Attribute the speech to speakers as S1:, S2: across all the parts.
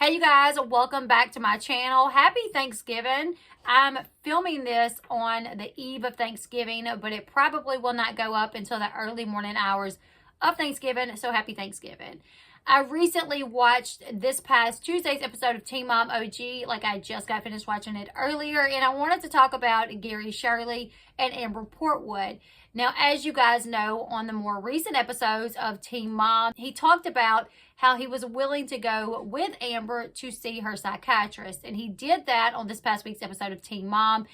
S1: Hey you guys, welcome back to my channel. Happy Thanksgiving. I'm filming this on the eve of Thanksgiving, but it probably will not go up until the early morning hours of Thanksgiving, so happy Thanksgiving. I recently watched this past Tuesday's episode of Teen Mom OG, like I just got finished watching it earlier, and I wanted to talk about Gary, Shirley, and Amber Portwood. Now, as you guys know, on the more recent episodes of Teen Mom, he talked about how he was willing to go with Amber to see her psychiatrist, and he did that on this past week's episode of Teen Mom.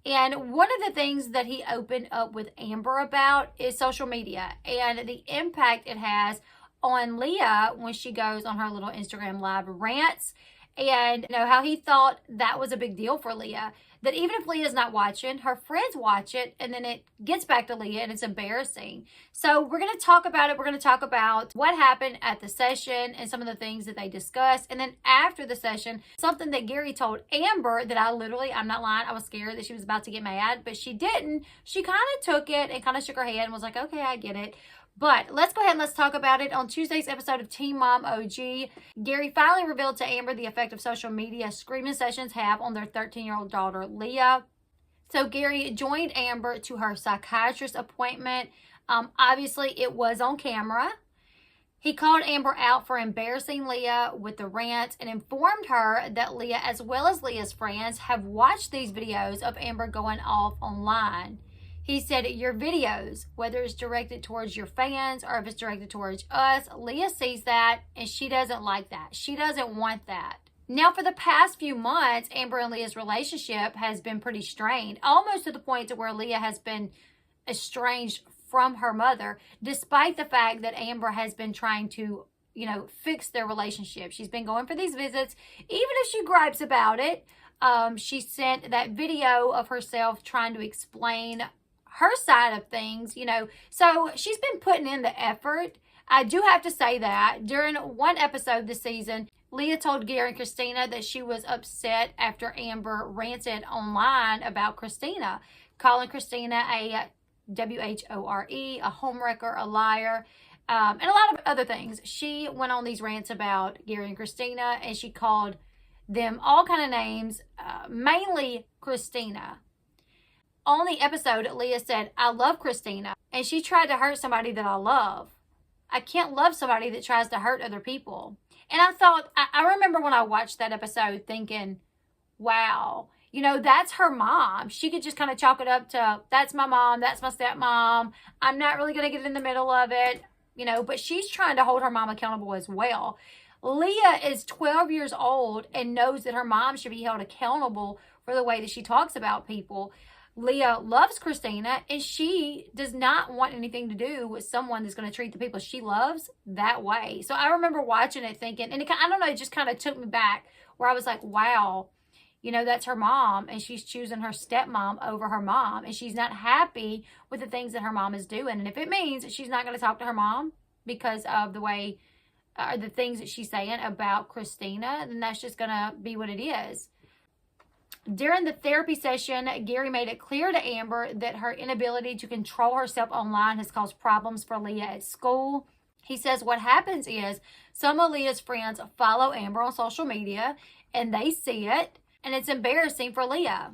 S1: And one of the things that he opened up with Amber about is social media and the impact it has on Leah when she goes on her little Instagram live rants, and how he thought that was a big deal for Leah, that even if Leah's not watching, her friends watch it, and then it gets back to Leah and it's embarrassing. So we're going to talk about it. We're going to talk about what happened at the session and some of the things that they discussed. And then after the session, something that Gary told Amber that I'm not lying, I was scared that she was about to get mad, but she didn't. She kind of took it and kind of shook her head and was like, okay, I get it. But let's go ahead and let's talk about it. On Tuesday's episode of Teen Mom OG, Gary finally revealed to Amber the effect of social media screaming sessions have on their 13-year-old daughter, Leah. So Gary joined Amber to her psychiatrist appointment. Obviously, it was on camera. He called Amber out for embarrassing Leah with the rants and informed her that Leah, as well as Leah's friends, have watched these videos of Amber going off online. He said, your videos, whether it's directed towards your fans or if it's directed towards us, Leah sees that and she doesn't like that. She doesn't want that. Now, for the past few months, Amber and Leah's relationship has been pretty strained, almost to the point to where Leah has been estranged from her mother, despite the fact that Amber has been trying to, fix their relationship. She's been going for these visits, even if she gripes about it. She sent that video of herself trying to explain her side of things, so she's been putting in the effort. I do have to say that during one episode this season, Leah told Gary and Christina that she was upset after Amber ranted online about Christina, calling Christina a WHORE, a homewrecker, a liar, and a lot of other things. She went on these rants about Gary and Christina, and she called them all kind of names, mainly Christina. On the episode, Leah said, I love Christina, and she tried to hurt somebody that I love. I can't love somebody that tries to hurt other people. And I thought, I remember when I watched that episode thinking, wow, that's her mom. She could just kind of chalk it up to, that's my mom, that's my stepmom. I'm not really going to get in the middle of it, but she's trying to hold her mom accountable as well. Leah is 12 years old and knows that her mom should be held accountable for the way that she talks about people. Leah loves Christina, and she does not want anything to do with someone that's going to treat the people she loves that way. So I remember watching it thinking, and I don't know, it just kind of took me back where I was like, wow, that's her mom, and she's choosing her stepmom over her mom, and she's not happy with the things that her mom is doing. And if it means that she's not going to talk to her mom because of the way, the things that she's saying about Christina, then that's just going to be what it is. During the therapy session, Gary made it clear to Amber that her inability to control herself online has caused problems for Leah at school. He says what happens is some of Leah's friends follow Amber on social media and they see it, and it's embarrassing for Leah.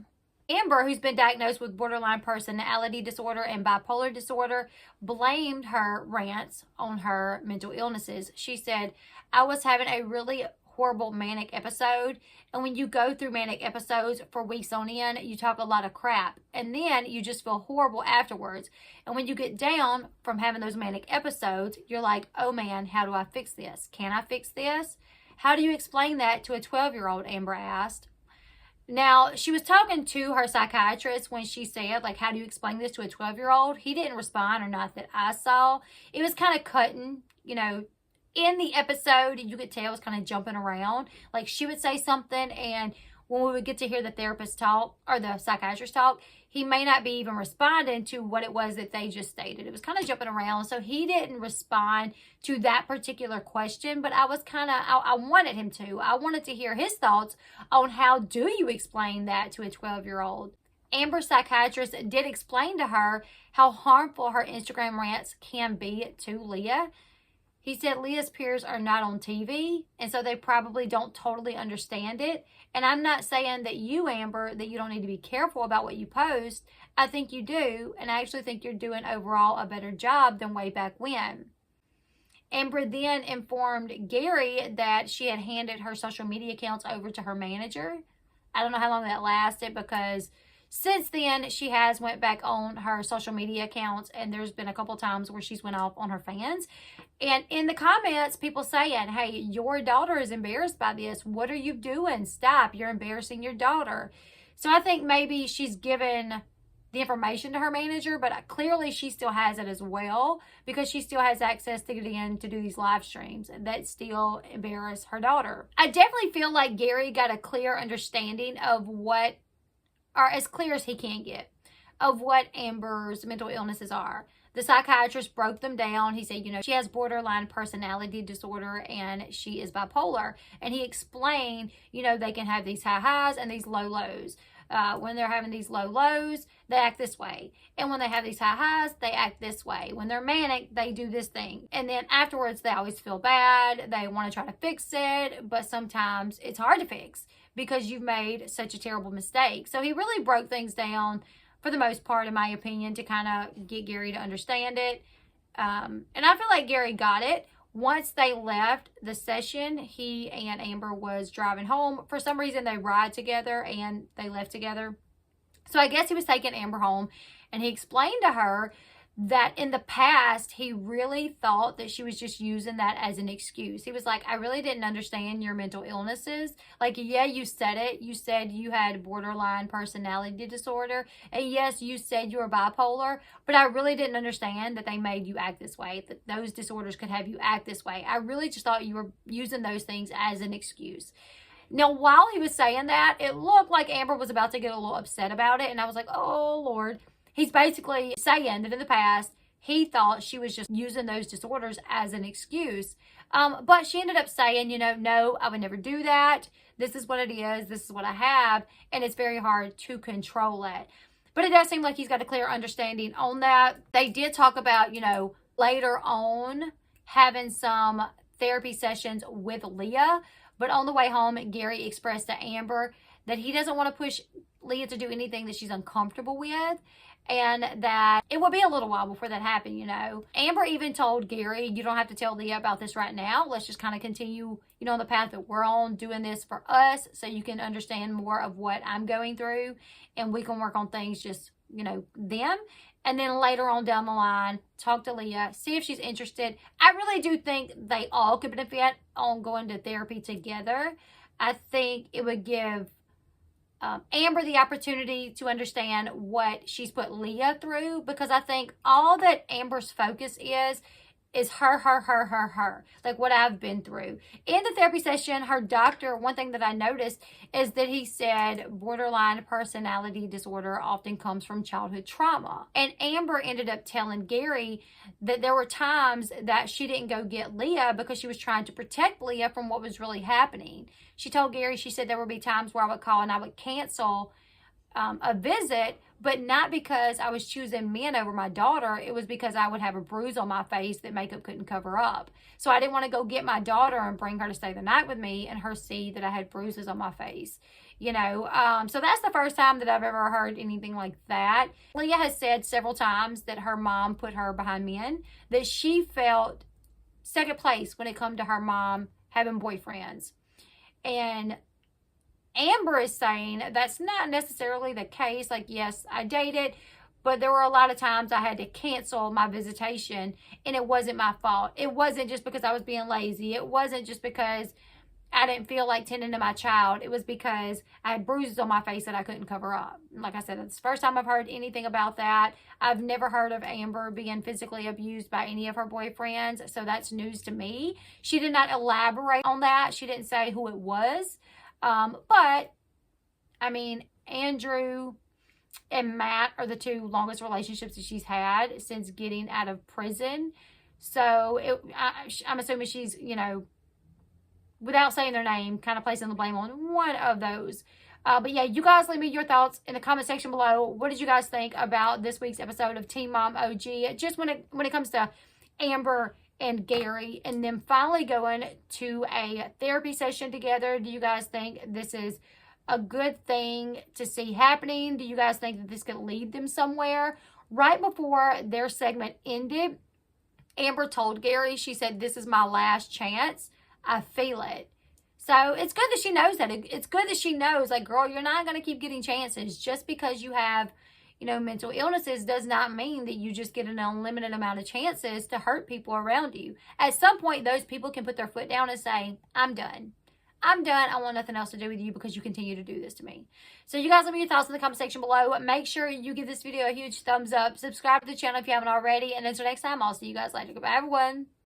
S1: Amber, who's been diagnosed with borderline personality disorder and bipolar disorder, blamed her rants on her mental illnesses. She said, I was having a really horrible manic episode, and when you go through manic episodes for weeks on end, you talk a lot of crap, and then you just feel horrible afterwards. And when you get down from having those manic episodes, you're like, oh man, how do I fix this? Can I fix this? How do you explain that to a 12-year-old? Amber asked. Now, she was talking to her psychiatrist when she said, how do you explain this to a 12-year-old? He didn't respond, or not that I saw. It was kind of cutting, in the episode, you could tell it was kind of jumping around. Like, she would say something, and when we would get to hear the therapist talk, or the psychiatrist talk, he may not be even responding to what it was that they just stated. It was kind of jumping around, so he didn't respond to that particular question, but I was I wanted him to. I wanted to hear his thoughts on how do you explain that to a 12-year-old. Amber's psychiatrist did explain to her how harmful her Instagram rants can be to Leah. He said Leah's peers are not on TV, and so they probably don't totally understand it. And I'm not saying that you, Amber, that you don't need to be careful about what you post. I think you do, and I actually think you're doing overall a better job than way back when. Amber then informed Gary that she had handed her social media accounts over to her manager. I don't know how long that lasted, because since then she has went back on her social media accounts, and there's been a couple times where she's went off on her fans. And in the comments, people saying, hey, your daughter is embarrassed by this. What are you doing? Stop. You're embarrassing your daughter. So I think maybe she's given the information to her manager, but clearly she still has it as well, because she still has access to get in to do these live streams that still embarrass her daughter. I definitely feel like Gary got a clear understanding of what, or as clear as he can get, of what Amber's mental illnesses are. The psychiatrist broke them down. He said, she has borderline personality disorder and she is bipolar. And he explained, they can have these high highs and these low lows. When they're having these low lows, they act this way. And when they have these high highs, they act this way. When they're manic, they do this thing. And then afterwards, they always feel bad. They want to try to fix it, but sometimes it's hard to fix because you've made such a terrible mistake. So he really broke things down for the most part, in my opinion, to kind of get Gary to understand it. And I feel like Gary got it. Once they left the session, he and Amber was driving home. For some reason, they ride together and they left together. So I guess he was taking Amber home, and he explained to her that in the past, he really thought that she was just using that as an excuse. He was like, I really didn't understand your mental illnesses. Like, yeah, you said it. You said you had borderline personality disorder. And yes, you said you were bipolar. But I really didn't understand that they made you act this way, that those disorders could have you act this way. I really just thought you were using those things as an excuse. Now, while he was saying that, it looked like Amber was about to get a little upset about it. And I was like, oh, Lord. He's basically saying that in the past, he thought she was just using those disorders as an excuse. But she ended up saying, no, I would never do that. This is what it is. This is what I have. And it's very hard to control it. But it does seem like he's got a clear understanding on that. They did talk about, later on having some therapy sessions with Leah. But on the way home, Gary expressed to Amber that he doesn't want to push Leah to do anything that she's uncomfortable with, and that it will be a little while before that happened, Amber even told Gary, you don't have to tell Leah about this right now. Let's just kind of continue, on the path that we're on, doing this for us, so you can understand more of what I'm going through, and we can work on things just, them. And then later on down the line, talk to Leah, see if she's interested. I really do think they all could benefit on going to therapy together. I think it would give Amber the opportunity to understand what she's put Leah through, because I think all that Amber's focus is her, like what I've been through. In the therapy session, her doctor, one thing that I noticed is that he said borderline personality disorder often comes from childhood trauma. And Amber ended up telling Gary that there were times that she didn't go get Leah because she was trying to protect Leah from what was really happening. She told Gary, she said there would be times where I would call and I would cancel a visit, but not because I was choosing men over my daughter. It was because I would have a bruise on my face that makeup couldn't cover up. So I didn't want to go get my daughter and bring her to stay the night with me and her see that I had bruises on my face, so that's the first time that I've ever heard anything like that. Leah has said several times that her mom put her behind men, that she felt second place when it come to her mom having boyfriends. And Amber is saying that's not necessarily the case. Like, yes, I dated, but there were a lot of times I had to cancel my visitation, and it wasn't my fault. It wasn't just because I was being lazy. It wasn't just because I didn't feel like tending to my child. It was because I had bruises on my face that I couldn't cover up. Like I said, it's the first time I've heard anything about that. I've never heard of Amber being physically abused by any of her boyfriends, so that's news to me. She did not elaborate on that. She didn't say who it was. But, I mean, Andrew and Matt are the two longest relationships that she's had since getting out of prison. So, I'm assuming she's, without saying their name, kind of placing the blame on one of those. But yeah, you guys leave me your thoughts in the comment section below. What did you guys think about this week's episode of Teen Mom OG? Just when it comes to Amber and Gary, and them finally going to a therapy session together. Do you guys think this is a good thing to see happening? Do you guys think that this could lead them somewhere? Right before their segment ended, Amber told Gary, she said, "This is my last chance. I feel it." So it's good that she knows that. It's good that she knows, like, girl, you're not going to keep getting chances. Just because you have, you know, mental illnesses does not mean that you just get an unlimited amount of chances to hurt people around you. At some point, those people can put their foot down and say, I'm done. I'm done. I want nothing else to do with you because you continue to do this to me. So you guys, let me know your thoughts in the comment section below. Make sure you give this video a huge thumbs up. Subscribe to the channel if you haven't already. And until next time, I'll see you guys later. Goodbye, everyone.